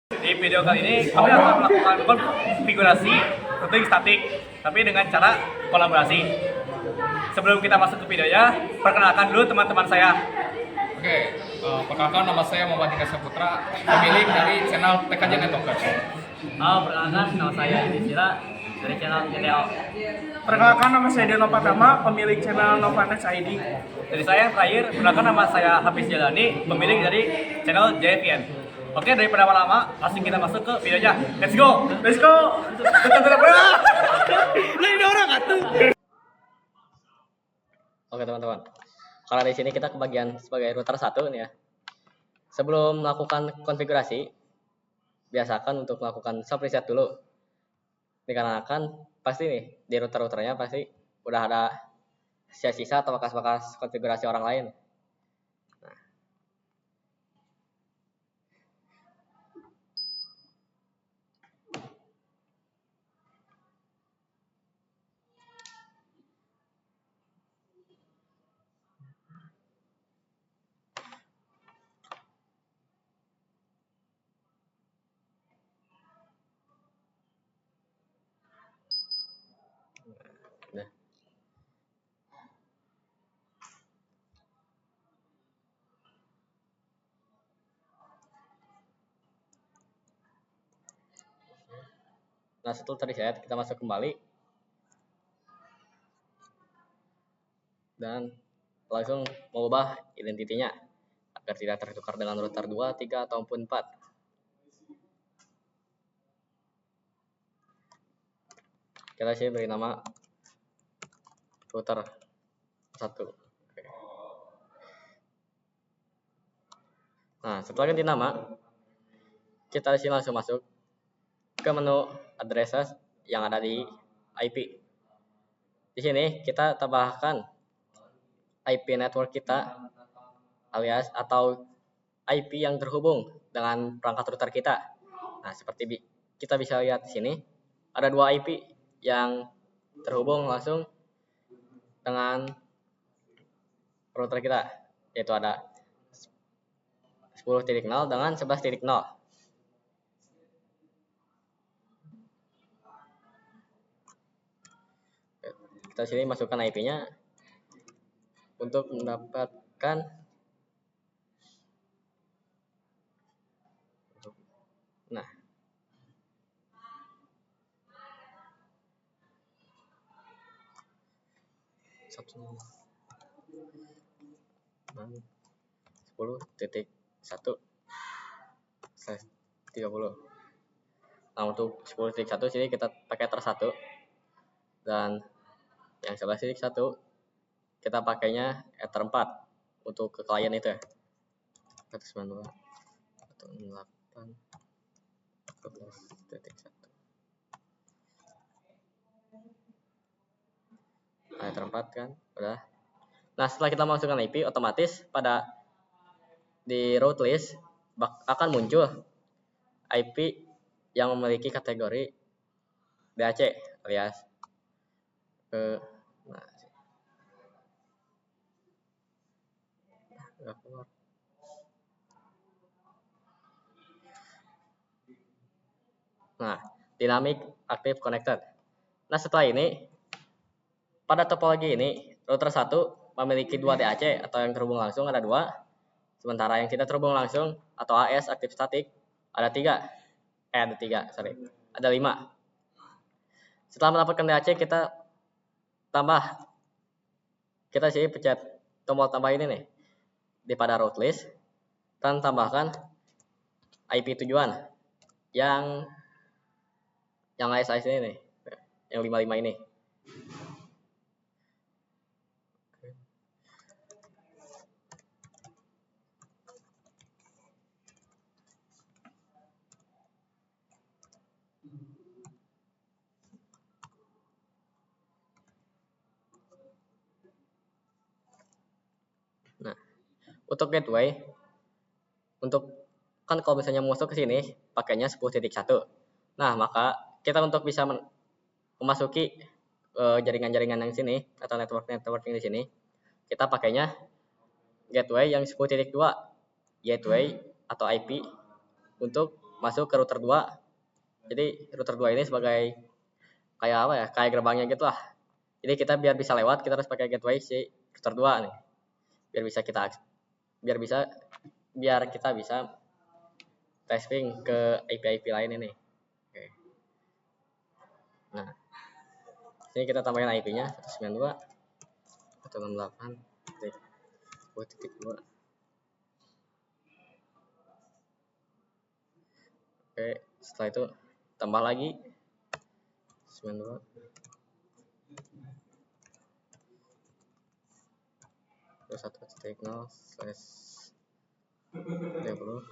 Di video kali ini kami akan melakukan konfigurasi routing statik, tapi dengan cara kolaborasi. Sebelum kita masuk ke videonya, perkenalkan dulu teman-teman saya. Oke, perkenalkan nama saya Muhammad Indra Saputra, pemilik dari channel TKJ Networkers. Perkenalkan nama saya Edi Sira dari channel GTO. Perkenalkan nama saya Deno Pratama, pemilik channel Novanex ID. Dari saya yang terakhir, perkenalkan nama saya Hafiz Jalani, pemilik dari channel JVN. Oke, daripada lama-lama, langsung kita masuk ke videonya. Let's go! Let's go! Oke teman-teman, kalau di sini kita kebagian sebagai router 1 nih ya. Sebelum melakukan konfigurasi, biasakan untuk melakukan soft reset dulu. Dikarenakan pasti nih di router-routernya pasti udah ada sisa-sisa atau bekas-bekas konfigurasi orang lain. Nah, nah setelah terreset kita masuk kembali dan langsung mengubah identitinya agar tidak tertukar dengan router 2, 3 ataupun 4. Kita sih beri nama router 1. Oke. Nah, setelah ganti nama, kita sini langsung masuk ke menu addresses yang ada di IP. Di sini kita tambahkan IP network kita alias atau IP yang terhubung dengan perangkat router kita. Nah, seperti kita bisa lihat di sini ada 2 IP yang terhubung langsung dengan router kita, yaitu ada 10.0 dengan 11.0. Kita sini masukkan IP-nya untuk mendapatkan nah sepuluh titik 1/30. Nah, untuk 10.1 sini kita pakai Ether 1 dan yang 11.1 kita pakainya Ether 4 untuk ke klien itu ya. 192 168 11.1. Nah, Ether 4 kan udah. Nah, setelah kita masukkan IP, otomatis pada di route list akan muncul IP yang memiliki kategori DAC alias dynamic active connected. Nah, setelah ini pada topologi ini router 1 memiliki 2 DAC atau yang terhubung langsung ada 2, sementara yang tidak terhubung langsung atau AS active static ada 3. Ada 5. Setelah mendapatkan DAC kita sih pencet tombol tambah ini nih di pada route list dan tambahkan IP tujuan yang AS ini nih, yang 55 ini. Nah, untuk gateway, kan kalau misalnya masuk ke sini pakainya 10.1. Nah, maka kita untuk bisa memasuki jaringan-jaringan yang sini atau networking di sini, kita pakainya gateway yang 10.2, gateway atau IP untuk masuk ke router 2. Jadi router 2 ini sebagai kayak apa ya? Kayak gerbangnya gitu lah. Jadi kita biar bisa lewat kita harus pakai gateway si router 2 nih. Biar kita bisa tracing ke IP-IP lain ini. Oke. Nah, sini kita tambahin IP-nya 192.168.2. Oke, setelah itu tambah lagi 92 1.0/30.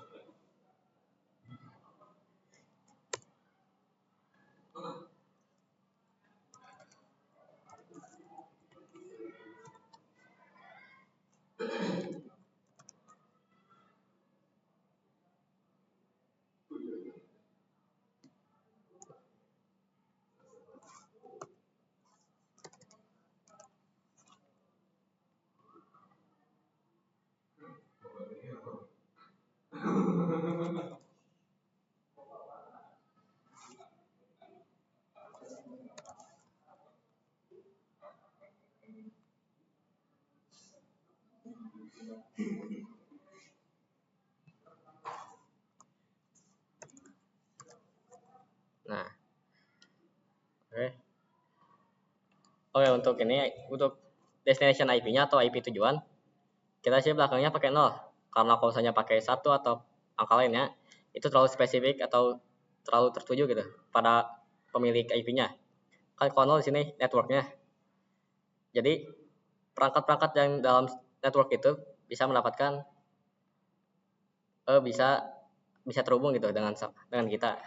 Nah, oke untuk destination IP-nya atau IP tujuan kita sih belakangnya pakai 0 karena kalau misalnya pakai 1 atau angka lainnya itu terlalu spesifik atau terlalu tertuju gitu pada pemilik IP-nya. Kan kalau 0 di sini networknya. Jadi perangkat-perangkat yang dalam network itu bisa mendapatkan bisa terhubung gitu dengan kita.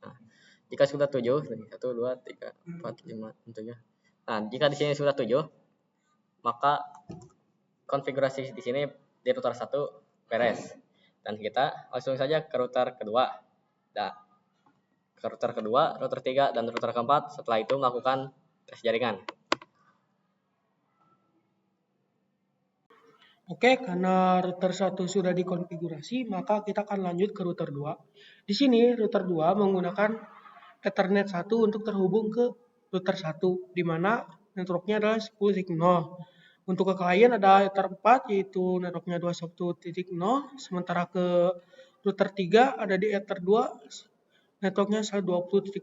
Nah, jika sudah 7, 1 2 3 4 5 7. Nah, jika di sini sudah 7, maka konfigurasi di sini di router 1 beres. Dan kita langsung saja ke router kedua. Nah, ke router kedua, router 3 dan router keempat setelah itu melakukan tes jaringan. Oke, karena router 1 sudah dikonfigurasi, maka kita akan lanjut ke router 2. Di sini router 2 menggunakan Ethernet 1 untuk terhubung ke router 1, di mana networknya adalah 10.0. Untuk ke klien ada Ether 4, yaitu networknya 21.0, sementara ke router 3 ada di Ether 2, networknya 120.0.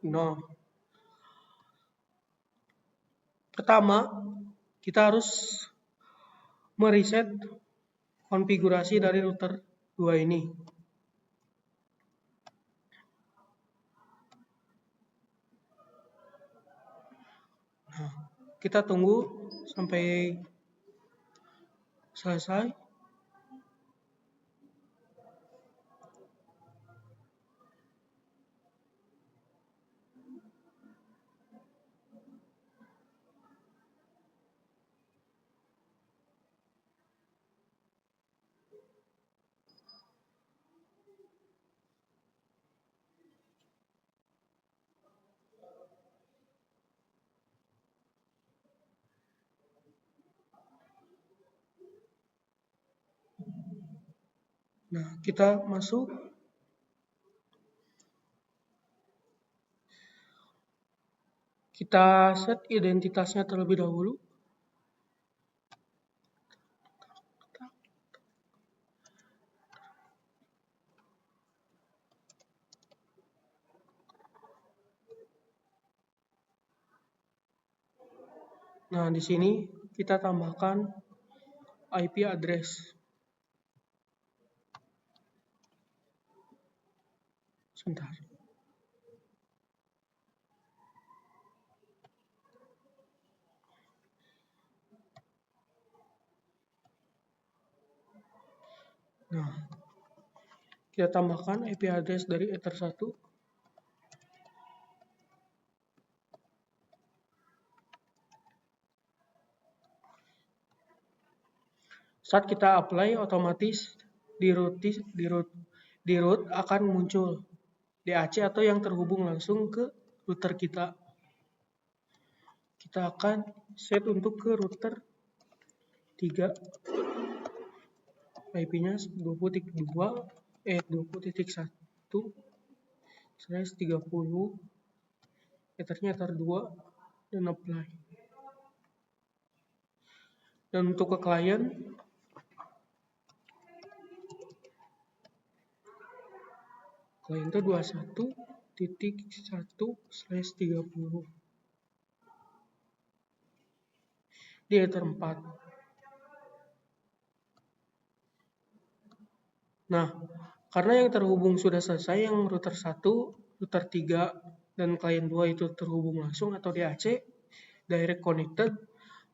Pertama, kita harus mereset konfigurasi dari router 2 ini. Nah, kita tunggu sampai selesai. Nah, kita masuk. Kita set identitasnya terlebih dahulu. Nah, di sini kita tambahkan IP address. Sebentar. Nah, kita tambahkan IP address dari Ether 1. Saat kita apply, otomatis di root akan muncul DAC atau yang terhubung langsung ke router kita. Kita akan set untuk ke router 3. IP-nya 20.1/30, Ethernya Ether 2 dan apply. Dan untuk ke klien itu 21.1/30 di Ether 4. Nah, karena yang terhubung sudah selesai, yang router 1, router 3, dan klien 2 itu terhubung langsung atau DAC, direct connected,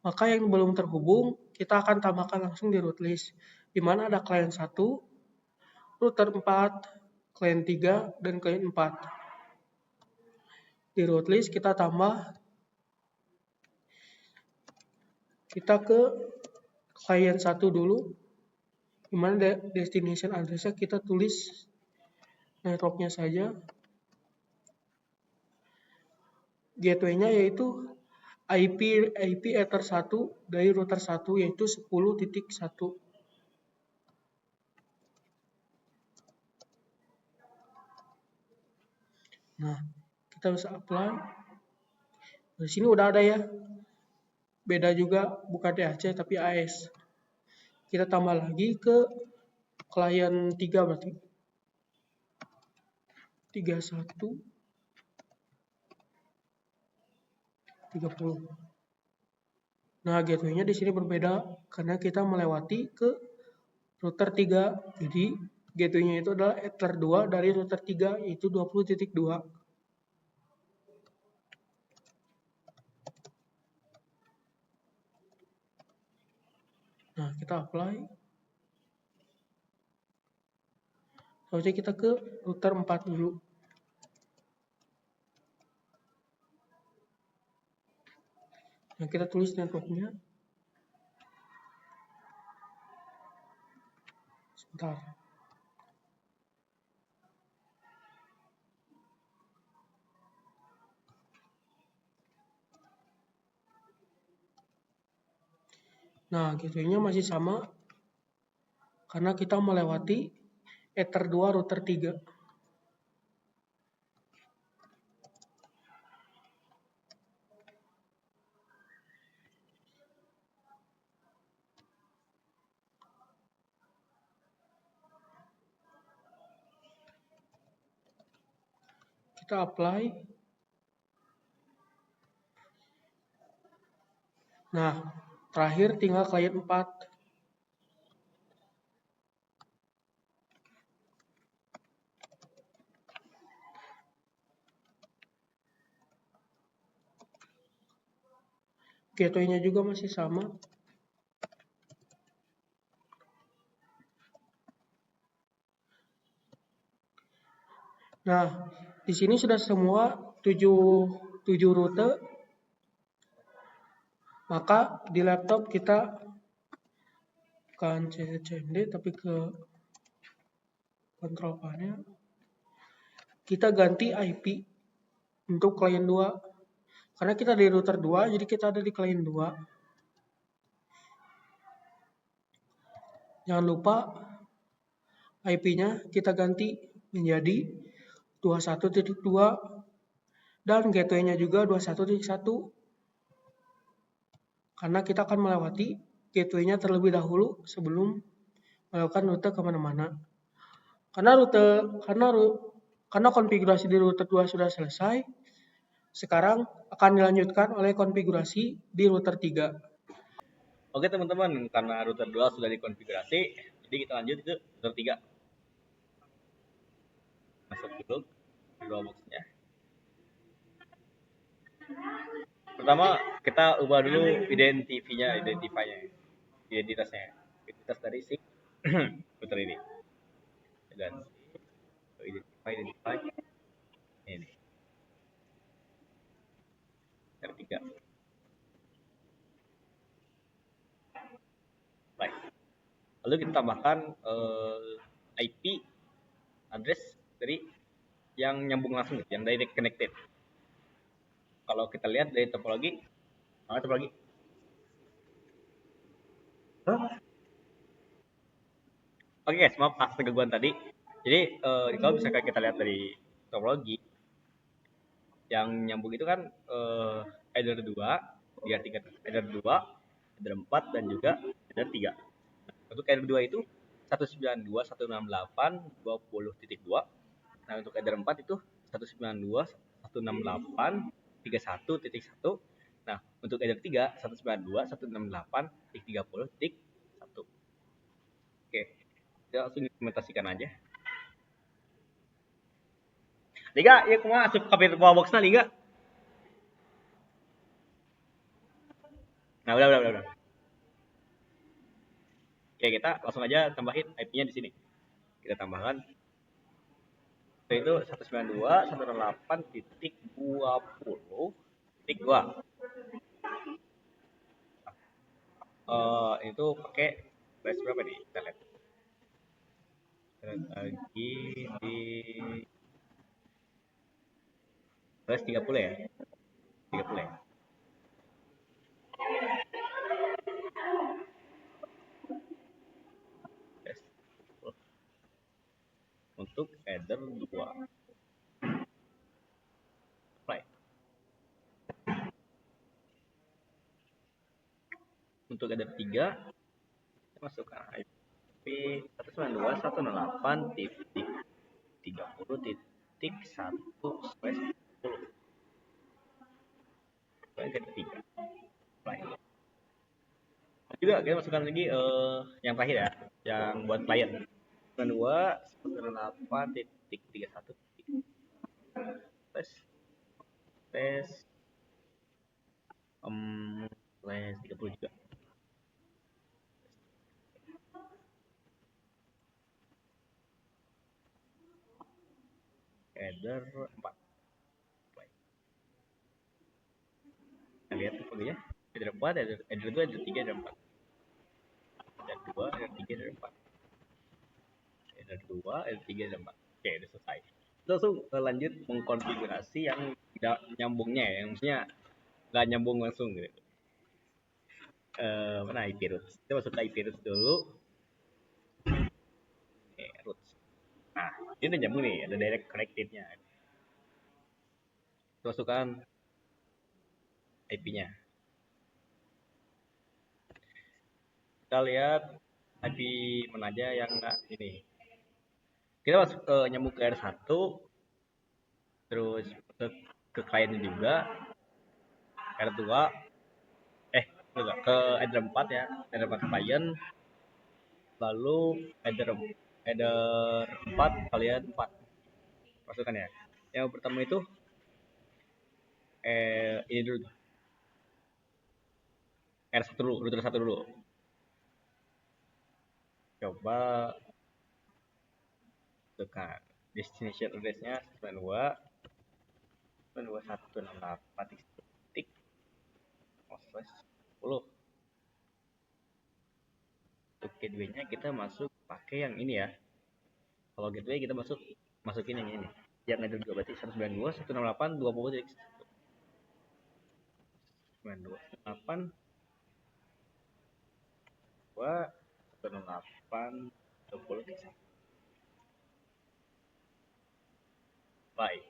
maka yang belum terhubung kita akan tambahkan langsung di root list, di mana ada klien 1, router 4, klien 3, dan klien 4. Di root list kita tambah, kita ke klien 1 dulu, di mana destination address-nya kita tulis network-nya saja. Gateway-nya yaitu IP Ether 1 dari router 1 yaitu 10.1. Nah, kita bisa apply. Di sini udah ada ya. Beda juga, bukan DHC tapi AS. Kita tambah lagi ke klien 3 berarti. 31 30. Nah, gateway-nya di sini berbeda karena kita melewati ke router 3. Jadi, gateway-nya itu adalah Ether 2 dari router 3 yaitu 20.2. Nah, kita apply. Selanjutnya kita ke router 4 dulu. Nah, kita tulis network-nya. Sebentar. Nah, gateway-nya masih sama karena kita melewati Ether 2 router 3. Kita apply. Nah, terakhir tinggal klien 4. Gateway-nya juga masih sama. Nah, di sini sudah semua 7 rute. Maka di laptop kita bukan CMD tapi ke control panel. Kita ganti IP untuk klien 2. Karena kita di router 2, jadi kita ada di klien 2. Jangan lupa IP-nya kita ganti menjadi 21.2 dan gateway-nya juga 21.1. Karena kita akan melewati gateway-nya terlebih dahulu sebelum melakukan rute kemana-mana. Karena konfigurasi di router 2 sudah selesai, sekarang akan dilanjutkan oleh konfigurasi di router 3. Oke teman-teman, karena router 2 sudah dikonfigurasi, jadi kita lanjut ke router 3. Masuk dulu ke box-nya. Pertama, kita ubah dulu identitasnya. Identitas dari si router ini. Dan identify ini. Router 3. Baik. Lalu kita tambahkan IP address dari yang nyambung langsung, yang direct connected. Kalau kita lihat dari topologi, Oke guys, maaf atas kegangguan tadi. Jadi kalau misalkan kita lihat dari topologi, yang nyambung itu kan header 2, header 3, header 2, header 4 dan juga header 3. Untuk header 2 itu 192.168.20.2. Nah, untuk header 4 itu 192.168.31.1. Nah, untuk header 3 192.168.30.1. Oke, kita langsung implementasikan aja. Liga, ya kumaha asup ka virtual box-na Liga. Nah, udah. Oke, kita langsung aja tambahin IP-nya di sini. Kita tambahkan itu 192.168.20.2. Itu pakai flash berapa nih? Kita lihat. Lagi di flash 30 ya? 30 ya? Untuk header 2. Apply. Untuk header 3 kita masukkan IP 192.168.30.1/10. Header 3. Apply. Juga kita masukkan lagi yang terakhir ya, yang buat client. 192.168.31. Tes flash 30 juga. Header 4. Kita lihat tipologinya. Header 4, header 2, header 3, header 4. Header 2, header 3, header 4. Header 2, header 3, header 4. Oke, udah selesai. Kita langsung lanjut mengkonfigurasi yang tidak nyambungnya ya, yang maksudnya nggak nyambung langsung gitu. Mana IP roots? Kita masuk ke IP roots dulu. Roots. Nah, ini udah nyambung nih, ada direct connected-nya. Kita masukkan IP-nya. Kita lihat IP mana aja yang enggak ini. Kita masuk nyambung ke R1, terus ke kliennya juga, R2, ke header 4 ya, header 4 client, lalu header 4 kalian 4 masukkan ya. Yang pertama itu ini dulu, R1 dulu, router 1 dulu. Coba tekan destination address-nya 92.168.10. Untuk gateway-nya kita masuk pakai yang ini ya. Kalau gateway kita masukin yang ini. Yang ada juga berarti 192.168.20.1. 192.168.20.1. Baik.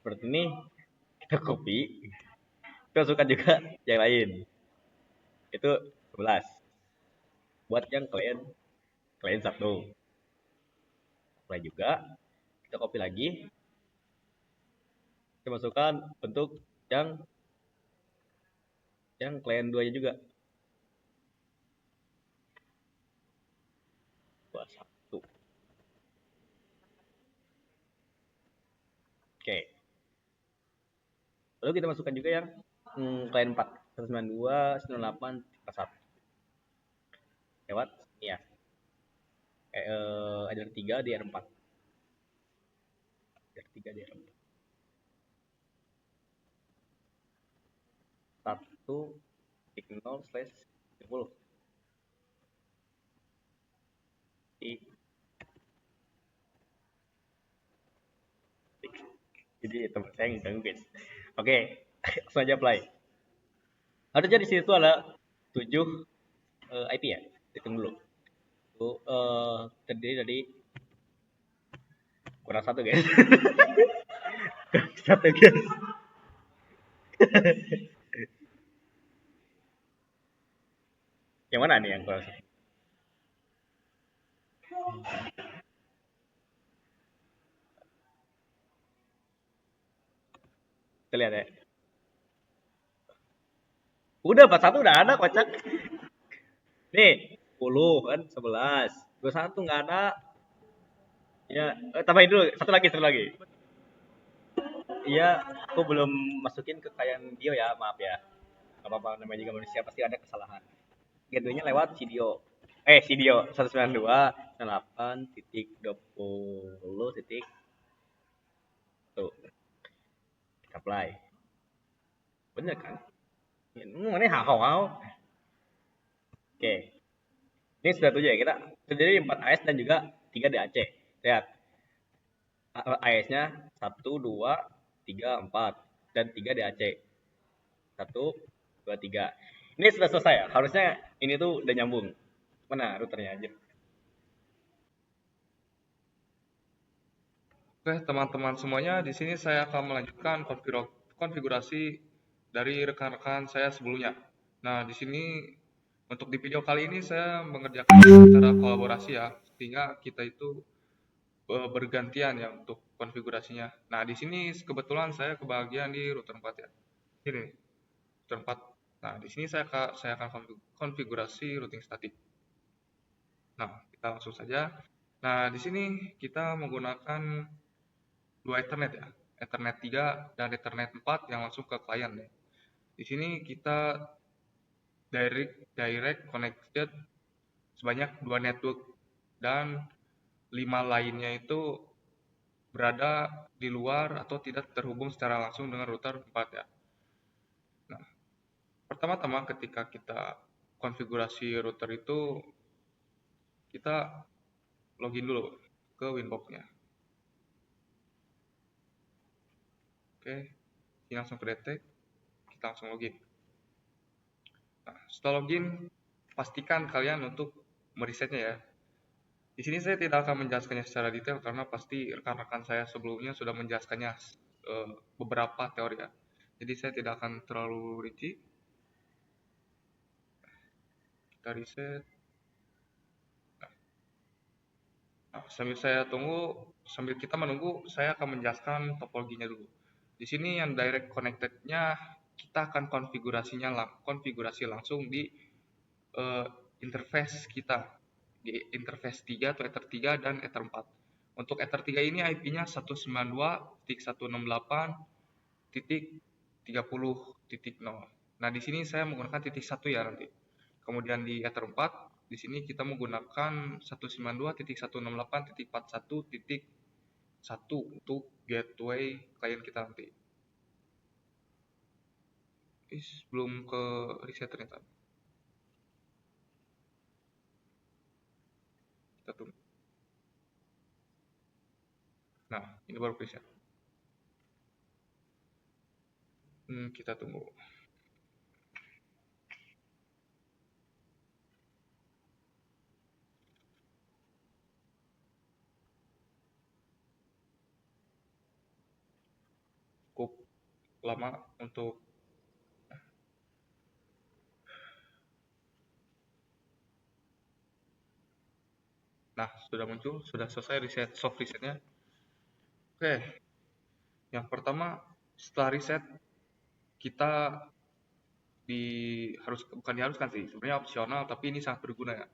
Seperti ini kita copy. Kita masukkan juga yang lain. Itu 11. Buat yang klien 1. Apply juga. Kita copy lagi. Kita masukkan bentuk yang klien 2-nya juga. 21. Oke. Lalu kita masukkan juga yang klien 4, 192.168.1. Lewat ya. Header 3 di R4. Header 3 di R4. 1.0/10. Jadi teman saya ngeganggu guys. Oke, langsung aja apply. Harusnya di situ ada 7 IP ya. Hitung dulu. itu terdiri dari kurang satu guys. Satu guys. Yang mana nih yang kurang satu? Kita lihat ya. Udah 41 udah ada kocak. Nih 10 kan 11. 21 nggak ada. Ya, tambahin dulu satu lagi. Iya, aku belum masukin ke kekayaan Dio ya, maaf ya. Gak apa-apa, namanya juga manusia pasti ada kesalahan. Gateway-nya lewat Sidio. Sidio 192.98.20 titik tuh. Kita apply. Bener kan? Ini hau. Oke. Ini sudah 7 ya, kita terdiri 4 AS dan juga 3 DAC. Lihat. AS-nya 1, 2, 3, 4 dan 3 DAC. 1, 2, 3. Ini sudah selesai ya. Harusnya ini tuh udah nyambung. Mana routernya aja? Oke, teman-teman semuanya, di sini saya akan melanjutkan konfigurasi dari rekan-rekan saya sebelumnya. Nah, di sini untuk di video kali ini saya mengerjakan secara kolaborasi ya, sehingga kita itu bergantian ya untuk konfigurasinya. Nah, di sini kebetulan saya kebagian di router 4 ya. Ini router 4. Nah, di sini saya akan konfigurasi routing statik. Nah, kita langsung saja. Nah, di sini kita menggunakan dua Ethernet ya, Ethernet 3 dan Ethernet 4 yang langsung ke klien ya. Di sini kita direct connected sebanyak 2 network dan 5 lainnya itu berada di luar atau tidak terhubung secara langsung dengan router 4 ya. Nah, pertama-tama ketika kita konfigurasi router itu kita login dulu ke Winbox-nya. Oke, ini langsung ke detect, kita langsung login. Nah, setelah login, pastikan kalian untuk meresetnya ya. Di sini saya tidak akan menjelaskannya secara detail karena pasti rekan-rekan saya sebelumnya sudah menjelaskannya beberapa teori ya. Jadi saya tidak akan terlalu rinci. Kita reset. Nah, sambil kita menunggu, saya akan menjelaskan topologinya dulu. Di sini yang direct connected-nya kita akan konfigurasi langsung di interface kita, di interface 3 atau Ether 3 dan Ether 4. Untuk Ether 3 ini IP-nya 192.168.30.0. Nah, di sini saya menggunakan titik 1 ya nanti. Kemudian di Ether 4, di sini kita menggunakan 192.168.41.1 untuk gateway klien kita nanti. Belum ke reset ternyata. Kita tunggu. Nah, ini baru reset. Kita tunggu. Cukup lama untuk Nah, sudah muncul, sudah selesai soft resetnya. Oke, yang pertama setelah reset kita bukan diharuskan sih, sebenarnya opsional, tapi ini sangat berguna ya.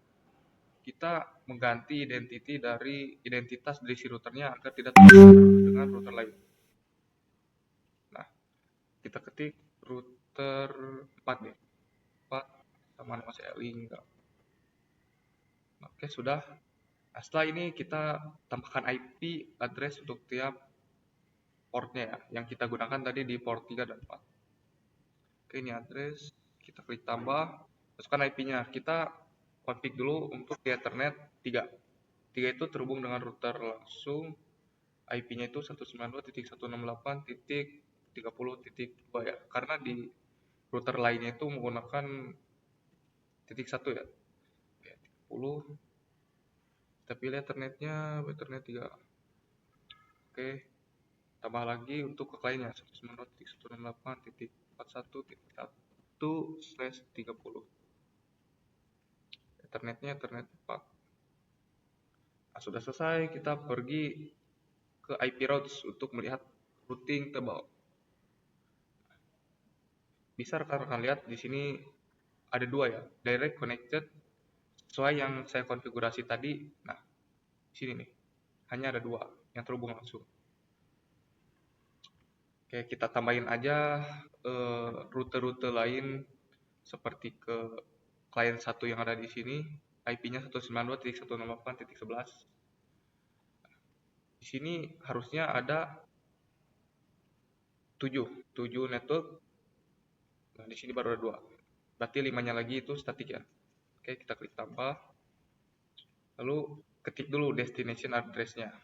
Kita mengganti identitas dari si routernya agar tidak terhubung dengan router lain. Nah, kita ketik router 4 nih. 4 sama nama saya enggak. Oke, sudah. Nah, setelah ini kita tambahkan IP address untuk tiap portnya ya, yang kita gunakan tadi di port 3 dan 4. Oke, ini address, kita klik tambah, masukkan IP-nya. Kita config dulu untuk di Ethernet 3. 3 itu terhubung dengan router langsung, IP-nya itu 192.168.30.2 ya, karena di router lainnya itu menggunakan titik 1 ya. 30 Kita pilih Ethernetnya, Ethernet 3. Oke, tambah lagi untuk ke kliennya 192.168.41.1/30. Ethernetnya Ethernet 4. Nah, sudah selesai, kita pergi ke IP routes untuk melihat routing tebal. Bisa rekan-rekan lihat di sini ada dua ya, direct connected sesuai yang saya konfigurasi tadi. Nah, di sini nih hanya ada dua yang terhubung langsung. Oke, kita tambahin aja rute-rute lain seperti ke klien satu yang ada di sini, IP-nya 192.168.11. Di sini harusnya ada 7 network. Nah, di sini baru ada 2. Berarti 5-nya lagi itu statik ya. Oke, kita klik tambah. Lalu ketik dulu destination address-nya.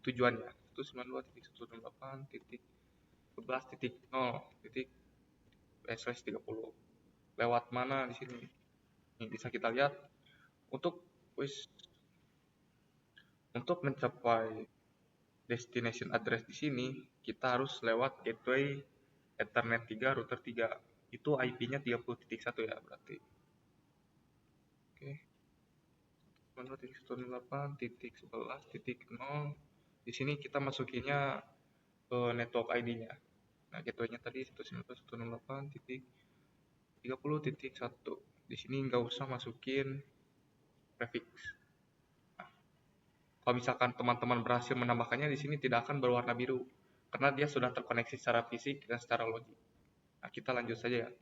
Tujuannya 192.168.11.0./30. Lewat mana di sini? Ini bisa kita lihat untuk mencapai destination address di sini kita harus lewat gateway Ethernet 3 router 3. Itu IP-nya 30.1 ya berarti. Oke. 192.168.11.0. Di sini kita masukinnya network ID-nya. Nah, gateway-nya tadi 192.168.30.1. Di sini nggak usah masukin prefix. Nah, kalau misalkan teman-teman berhasil menambahkannya, di sini tidak akan berwarna biru karena dia sudah terkoneksi secara fisik dan secara logik. Nah, kita lanjut saja ya.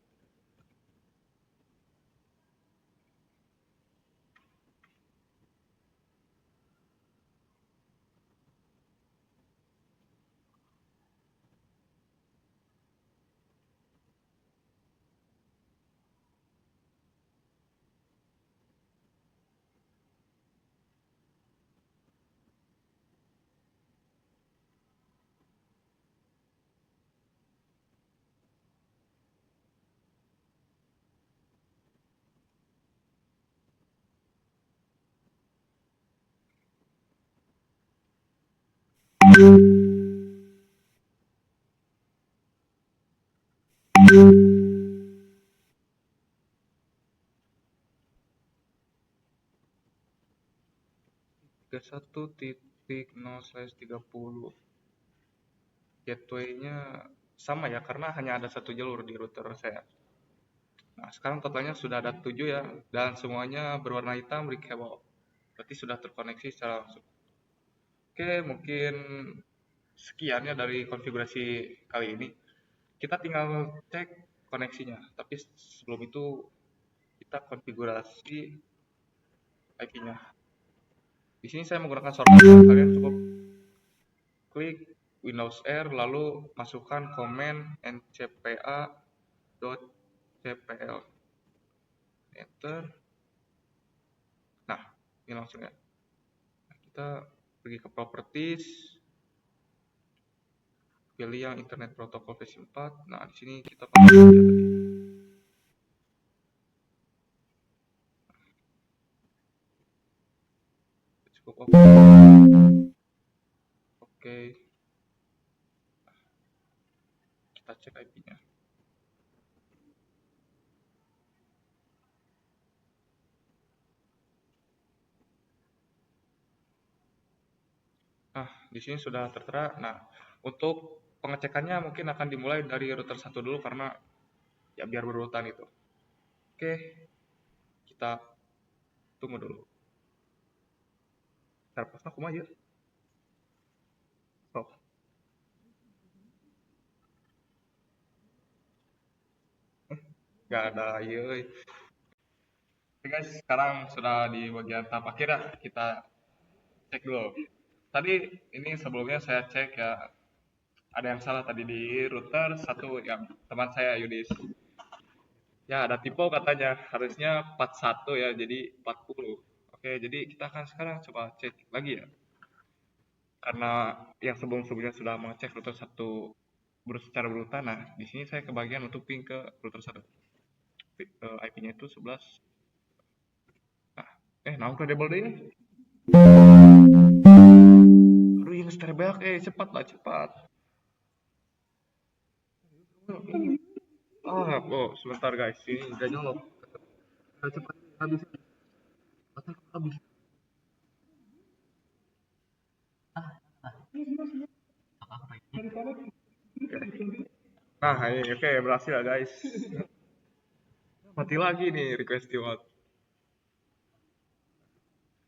Ke 1.0/30 gateway-nya sama ya karena hanya ada satu jalur di router saya. Nah, sekarang totalnya sudah ada 7 ya dan semuanya berwarna hitam reachable. Berarti sudah terkoneksi secara langsung. Oke, mungkin sekian ya dari konfigurasi kali ini. Kita tinggal cek koneksinya, tapi sebelum itu kita konfigurasi IP-nya. Di sini saya menggunakan shortcut, kalian cukup klik Windows R lalu masukkan command ncpa.cpl, enter. Nah, ini langsung ya. Nah, kita pergi ke properties, pilih yang internet protocol versi 4. Nah, di sini kita pakai ya tadi. Cukup oke. Oke. Kita cek IP-nya. Nah, di sini sudah tertera. Nah, untuk pengecekannya mungkin akan dimulai dari router 1 dulu karena ya biar berurutan itu. Oke, kita tunggu dulu. Terpaksa aku aja. Oh. Gak ada, yoi. Oke guys, sekarang sudah di bagian tahap akhir ya. Kita cek dulu. Tadi ini sebelumnya saya cek ya, ada yang salah tadi di router 1 yang teman saya Yudis. Ya, ada typo katanya, harusnya 41 ya, jadi 40. Oke, jadi kita akan sekarang coba cek lagi ya. Karena yang sebelum-sebelumnya sudah mengecek router 1 secara berurutan, nah di sini saya kebagian untuk ping ke router 1. IP-nya itu 11. Nah, credible deh ini. Aduh, ini sterbak, cepat lah, cepat. Oh, sebentar guys, ini udah nyolok. Cepat, habis. Habis. Nah, ini oke, berhasil ya guys. Mati lagi nih request reward.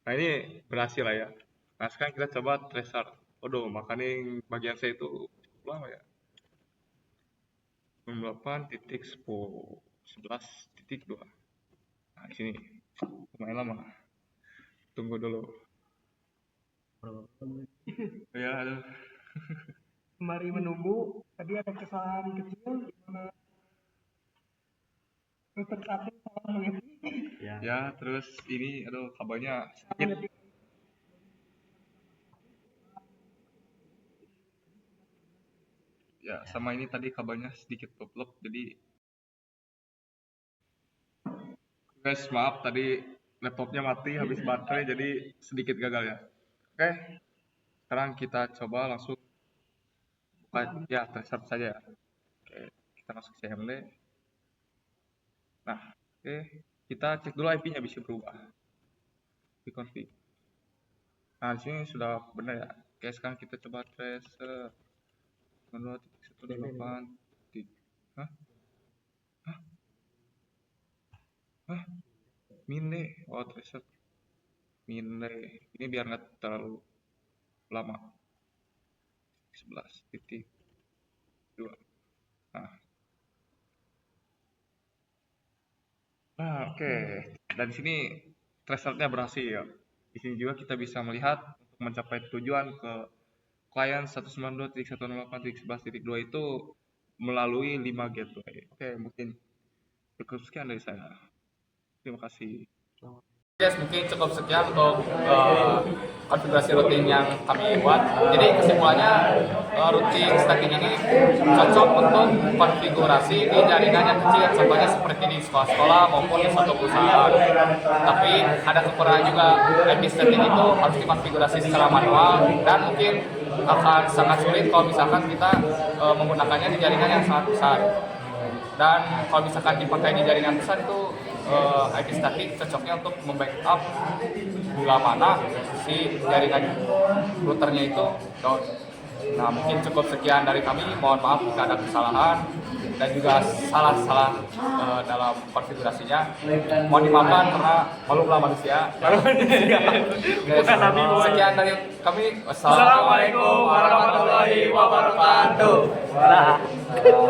Nah, ini berhasil lah ya. Nah, sekarang kita coba tracer. Waduh, makanya bagian saya itu cukup lama ya. 98.11.2. Nah, di sini lumayan lama. Tunggu dulu. Ya, aduh. Mari menunggu. Tadi ada kesalahan kecil di mana router 1 salah mengetik. Ya, terus ini aduh kabelnya sedikit. Ya, sama ini tadi kabelnya sedikit keplop, jadi guys, maaf tadi laptopnya mati habis baterai, jadi sedikit gagal ya. Oke, sekarang kita coba langsung buka ya tracer saja ya. Oke, kita masuk CMD. Nah, oke, kita cek dulu IP-nya bisa berubah di config. Nah, di sini sudah benar ya. Oke, sekarang kita coba tracer 2.168. Hah? Minde. Oh, tracer Minde. Ini biar nggak terlalu lama. 11.2. Nah, oke. Dan di sini thresholdnya berhasil. Di sini juga kita bisa melihat untuk mencapai tujuan ke klien 192.168.11.2 itu melalui 5 gateway. Oke, mungkin cukup sekian dari saya. Terima kasih. Yes, mungkin cukup sekian untuk konfigurasi routing yang kami buat. Jadi kesimpulannya routing stacking ini cocok untuk konfigurasi di jaringan yang kecil, contohnya seperti di sekolah-sekolah maupun di suatu perusahaan. Tapi ada kekurangan juga, IP stacking itu harus dikonfigurasi secara manual dan mungkin akan sangat sulit kalau misalkan kita menggunakannya di jaringan yang sangat besar. Dan kalau misalkan dipakai di jaringan besar itu IP static cocoknya untuk membackup bila mana si jaringan routernya itu down. Nah, mungkin cukup sekian dari kami. Mohon maaf jika ada kesalahan dan juga salah-salah dalam konfigurasinya. Mohon dimaafkan karena maklumlah manusia. Sekian dari kami. Wassalamualaikum warahmatullahi wabarakatuh.